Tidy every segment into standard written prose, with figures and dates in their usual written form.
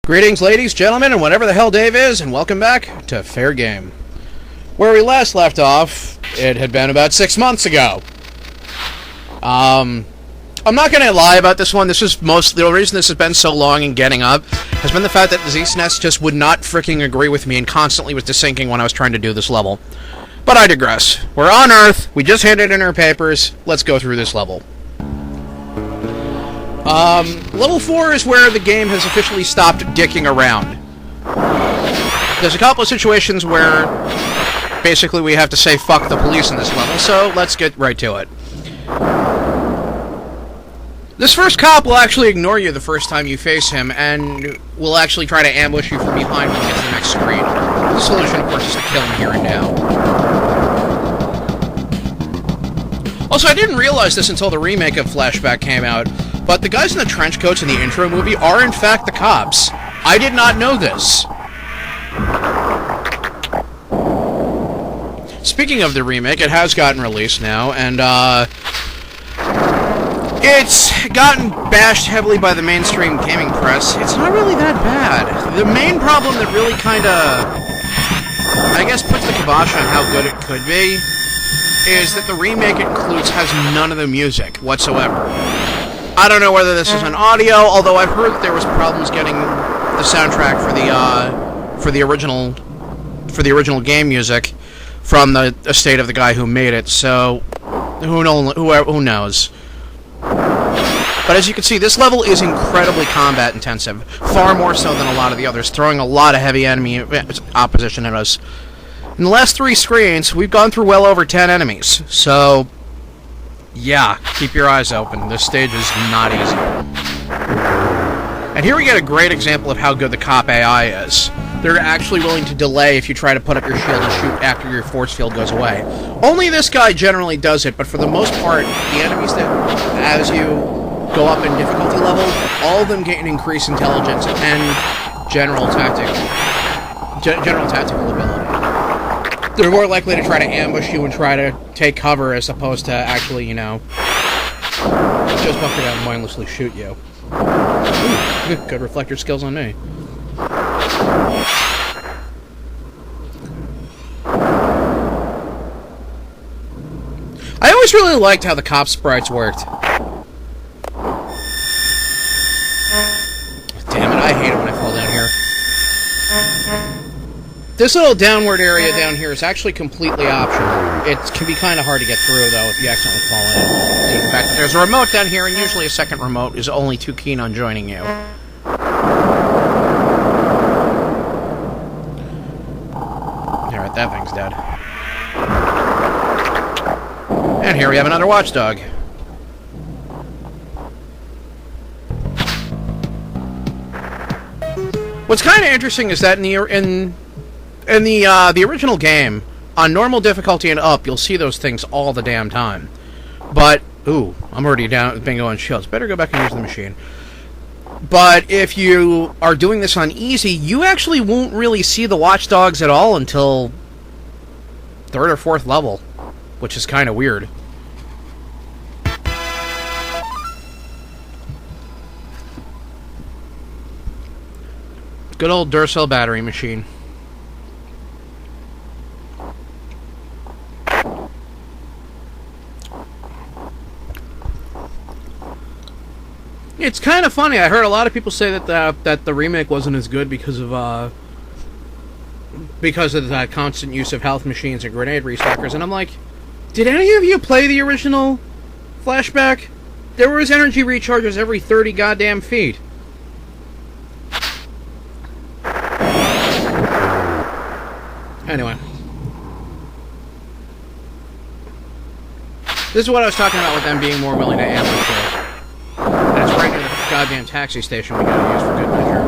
Greetings, ladies, gentlemen, and whatever the hell Dave is, and welcome back to Fair Game. Where we last left off, it had been about 6 months ago. I'm not going to lie about this one. This is the reason this has been so long in getting up has been the fact that the ZSNES just would not freaking agree with me and constantly was desyncing when I was trying to do this level. But I digress. We're on Earth. We just handed in our papers. Let's go through this level. Level 4 is where the game has officially stopped dicking around. There's a couple of situations where basically we have to say fuck the police in this level, so let's get right to it. This first cop will actually ignore you the first time you face him, and will actually try to ambush you from behind when he gets to the next screen. The solution, of course, is to kill him here and now. Also, I didn't realize this until the remake of Flashback came out, but the guys in the trench coats in the intro movie are in fact the cops. I did not know this. Speaking of the remake, it has gotten released now, and it's gotten bashed heavily by the mainstream gaming press. It's not really that bad. The main problem that really kinda, I guess, puts the kibosh on how good it could be is that the remake has none of the music whatsoever. I don't know whether this is an audio, although I've heard that there was problems getting the soundtrack for the original game music from the estate of the guy who made it. So who knows? But as you can see, this level is incredibly combat intensive, far more so than a lot of the others, throwing a lot of heavy enemy opposition at us. In the last 3 screens, we've gone through well over 10 enemies, so yeah, keep your eyes open. This stage is not easy. And here we get a great example of how good the cop AI is. They're actually willing to delay if you try to put up your shield and shoot after your force field goes away. Only this guy generally does it, but for the most part, the enemies that, as you go up in difficulty level, all of them gain increased intelligence and general tactical ability. They're more likely to try to ambush you and try to take cover as opposed to actually, just bunker down and mindlessly shoot you. Ooh, good reflector skills on me. I always really liked how the cop sprites worked. Damn it, I hate it when I fall down here. This little downward area down here is actually completely optional. It can be kind of hard to get through, though, if you accidentally fall in. In fact, there's a remote down here, and usually a second remote is only too keen on joining you. Alright, that thing's dead. And here we have another watchdog. What's kind of interesting is that in the original game, on normal difficulty and up, you'll see those things all the damn time. But, ooh, I'm already down with bingo and shields. Better go back and use the machine. But if you are doing this on easy, you actually won't really see the watchdogs at all until 3rd or 4th level, which is kind of weird. Good old Duracell battery machine. It's kind of funny. I heard a lot of people say that the remake wasn't as good because of the constant use of health machines and grenade restockers, and I'm like, did any of you play the original Flashback? There was energy recharges every 30 goddamn feet. Anyway. This is what I was talking about with them being more willing to ambush you. And it's right near the goddamn taxi station we gotta use for good measure.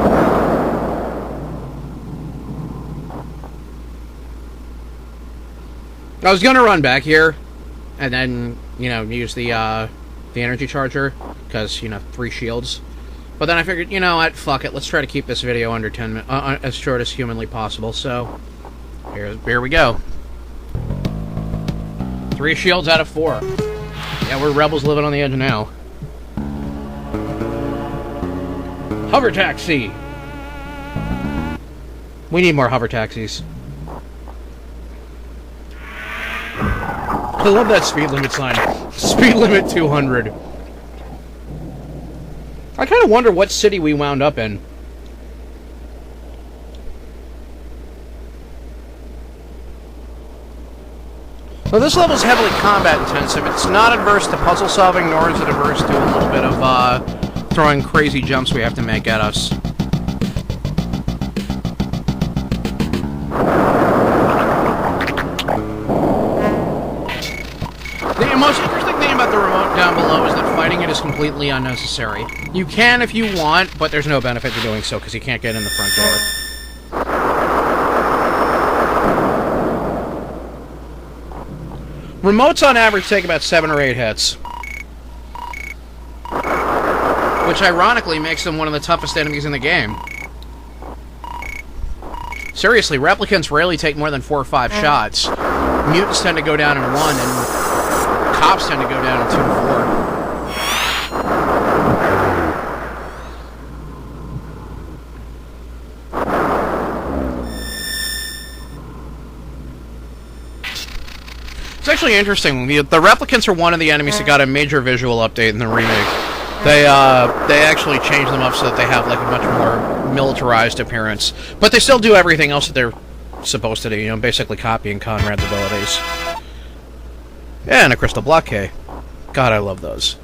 I was gonna run back here, and then, use the energy charger, because, 3 shields. But then I figured, you know what, fuck it, let's try to keep this video under 10 minutes, as short as humanly possible, so here we go. 3 shields out of 4. Yeah, we're rebels living on the edge now. Hover taxi! We need more hover taxis. I love that speed limit sign. Speed limit 200. I kind of wonder what city we wound up in. So this level is heavily combat intensive. It's not adverse to puzzle solving, nor is it adverse to a little bit of throwing crazy jumps we have to make at us. The most interesting thing about the remote down below is that fighting it is completely unnecessary. You can if you want, but there's no benefit to doing so because you can't get in the front door. Remotes on average take about 7 or 8 hits. Which ironically makes them one of the toughest enemies in the game. Seriously, replicants rarely take more than 4 or 5 shots. Mutants tend to go down in 1, and cops tend to go down in 2 to 4. It's actually interesting. The replicants are one of the enemies that got a major visual update in the remake. They actually changed them up so that they have like a much more militarized appearance, but they still do everything else that they're supposed to do. You know, basically copying Conrad's abilities. Yeah, and a crystal block key. God, I love those.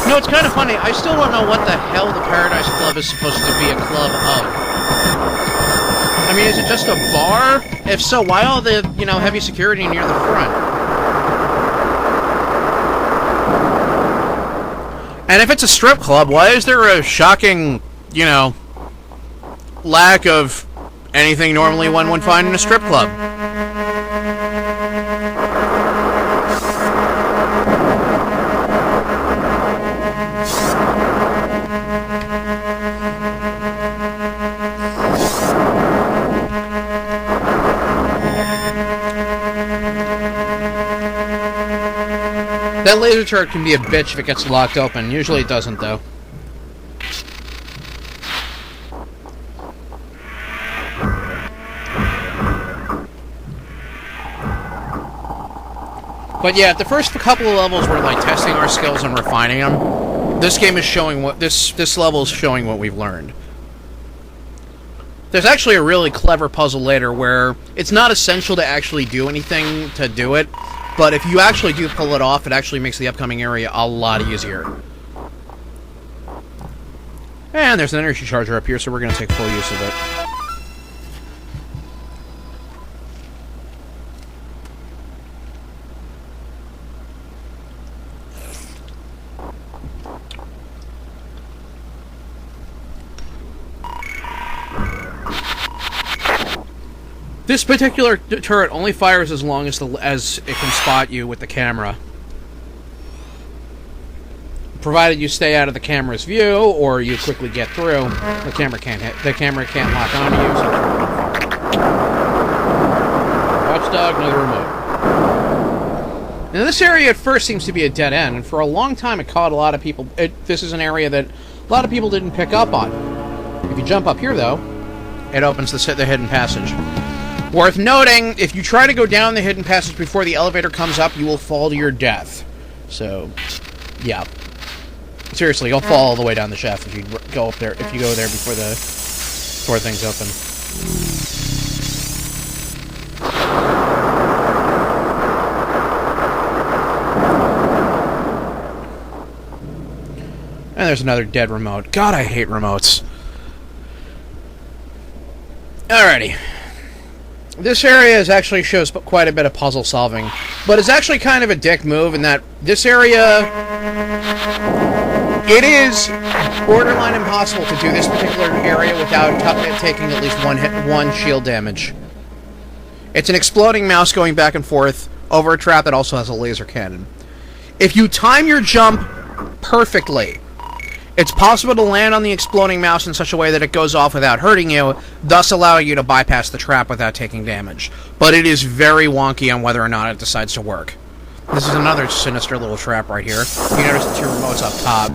You know, it's kind of funny. I still don't know what the hell the Paradise Club is supposed to be a club of. I mean, is it just a bar? If so, why all the, you know, heavy security near the front? And if it's a strip club, why is there a shocking, you know, lack of anything normally one would find in a strip club? That laser turret can be a bitch if it gets locked open. Usually it doesn't, though. But yeah, the first couple of levels were like testing our skills and refining them. This game is showing what this level is showing what we've learned. There's actually a really clever puzzle later where it's not essential to actually do anything to do it, but if you actually do pull it off, it actually makes the upcoming area a lot easier. And there's an energy charger up here, so we're going to take full use of it. This particular turret only fires as long as it can spot you with the camera. Provided you stay out of the camera's view, or you quickly get through, the camera can't lock onto you. So Watchdog, another remote. Now this area at first seems to be a dead end, and for a long time it caught a lot of people. This is an area that a lot of people didn't pick up on. If you jump up here, though, it opens the hidden passage. Worth noting, if you try to go down the hidden passage before the elevator comes up, you will fall to your death. So, yeah. Seriously, you'll fall all the way down the shaft if you go up there. If you go there before things open. And there's another dead remote. God, I hate remotes. Alrighty. This area actually shows quite a bit of puzzle solving, but it's actually kind of a dick move in that this area, it is borderline impossible to do this particular area without taking at least one shield damage. It's an exploding mouse going back and forth over a trap that also has a laser cannon. If you time your jump perfectly, it's possible to land on the exploding mouse in such a way that it goes off without hurting you, thus allowing you to bypass the trap without taking damage. But it is very wonky on whether or not it decides to work. This is another sinister little trap right here. You notice the 2 remotes up top.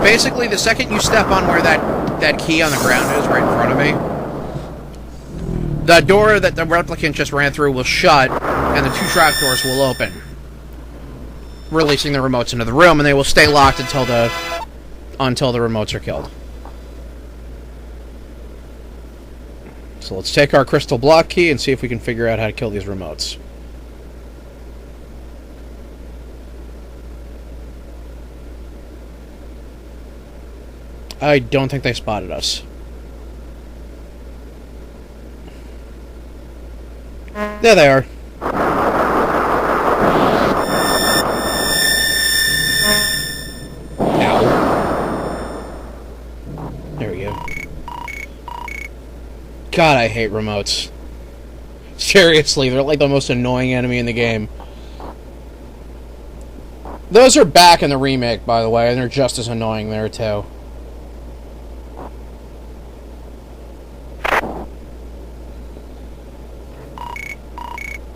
Basically, the second you step on where that key on the ground is right in front of me, the door that the replicant just ran through will shut, and the 2 trapdoors will open, releasing the remotes into the room, and they will stay locked until the remotes are killed. So let's take our crystal block key and see if we can figure out how to kill these remotes. I don't think they spotted us. There they are. Ow. There we go. God, I hate remotes. Seriously, they're like the most annoying enemy in the game. Those are back in the remake, by the way, and they're just as annoying there, too.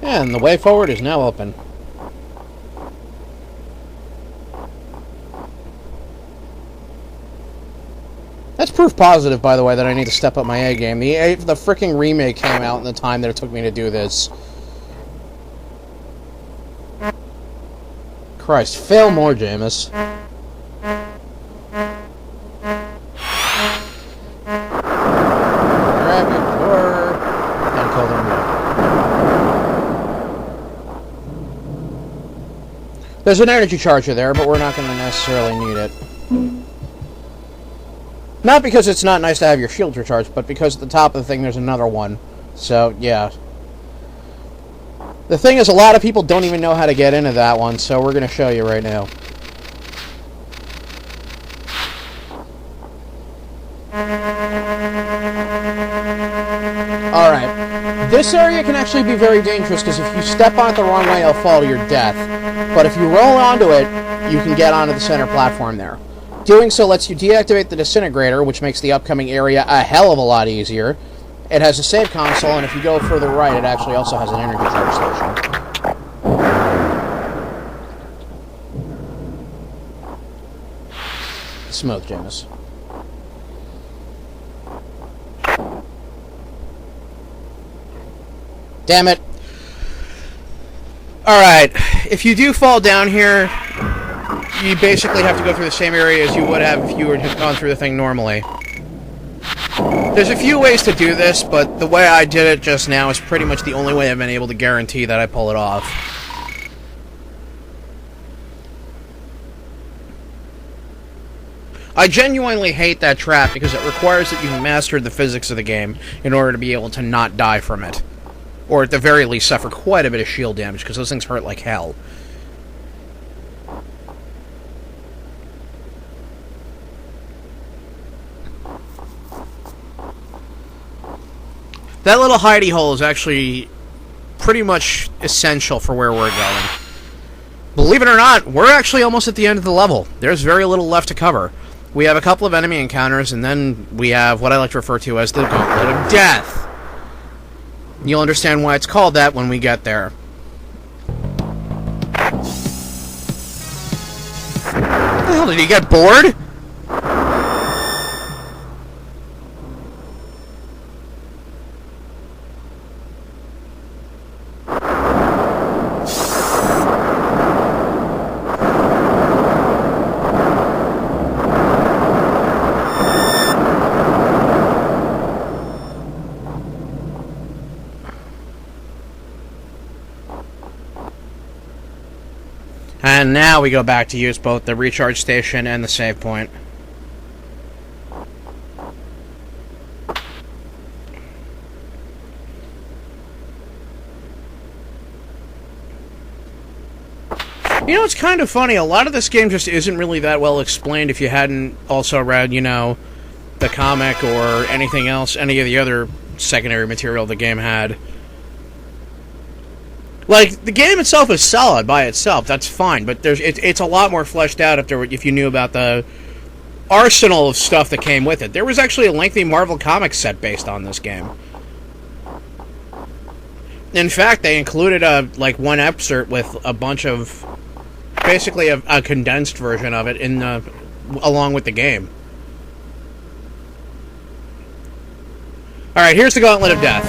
And the way forward is now open. That's proof positive, by the way, that I need to step up my A game. The frickin' remake came out in the time that it took me to do this. Christ, fail more, Jaimas. Grab your door and kill them all. There's an energy charger there, but we're not going to necessarily need it. Not because it's not nice to have your shield recharged, but because at the top of the thing there's another one. So, yeah. The thing is, a lot of people don't even know how to get into that one, so we're going to show you right now. Alright. This area can actually be very dangerous, because if you step on it the wrong way, it'll fall to your death. But if you roll onto it, you can get onto the center platform there. Doing so lets you deactivate the disintegrator, which makes the upcoming area a hell of a lot easier. It has a save console, and if you go further right, it actually also has an energy charge station. Smooth, Jaimas. Damn it. Alright, if you do fall down here, you basically have to go through the same area as you would have if you were just gone through the thing normally. There's a few ways to do this, but the way I did it just now is pretty much the only way I've been able to guarantee that I pull it off. I genuinely hate that trap because it requires that you've mastered the physics of the game in order to be able to not die from it. Or at the very least suffer quite a bit of shield damage, because those things hurt like hell. That little hidey hole is actually pretty much essential for where we're going. Believe it or not, we're actually almost at the end of the level. There's very little left to cover. We have a couple of enemy encounters, and then we have what I like to refer to as the Gauntlet of Death. You'll understand why it's called that when we get there. What the hell, did he get bored? And now we go back to use both the recharge station and the save point. You know, it's kind of funny. A lot of this game just isn't really that well explained if you hadn't also read, you know, the comic or anything else, any of the other secondary material the game had. Like, the game itself is solid by itself, that's fine, but it's a lot more fleshed out if you knew about the arsenal of stuff that came with it. There was actually a lengthy Marvel Comics set based on this game. In fact, they included one excerpt with a bunch of, basically a condensed version of it along with the game. Alright, here's the Gauntlet of Death.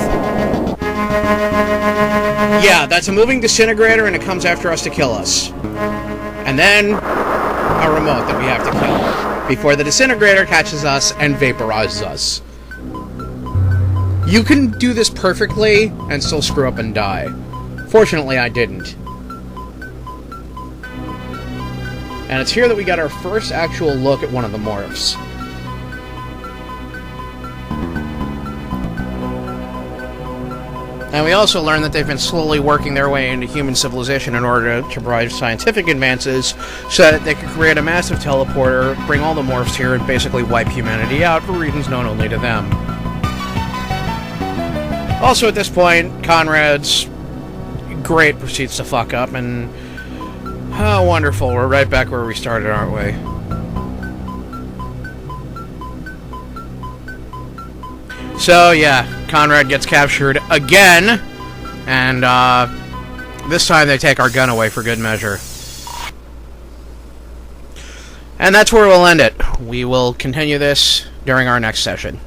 Yeah, that's a moving disintegrator, and it comes after us to kill us. And then a remote that we have to kill before the disintegrator catches us and vaporizes us. You can do this perfectly and still screw up and die. Fortunately, I didn't. And it's here that we got our first actual look at one of the morphs. And we also learn that they've been slowly working their way into human civilization in order to provide scientific advances so that they could create a massive teleporter, bring all the morphs here, and basically wipe humanity out for reasons known only to them. Also at this point, Conrad's great proceeds to fuck up, and oh, wonderful, we're right back where we started, aren't we? So, yeah, Conrad gets captured again, and this time they take our gun away for good measure. And that's where we'll end it. We will continue this during our next session.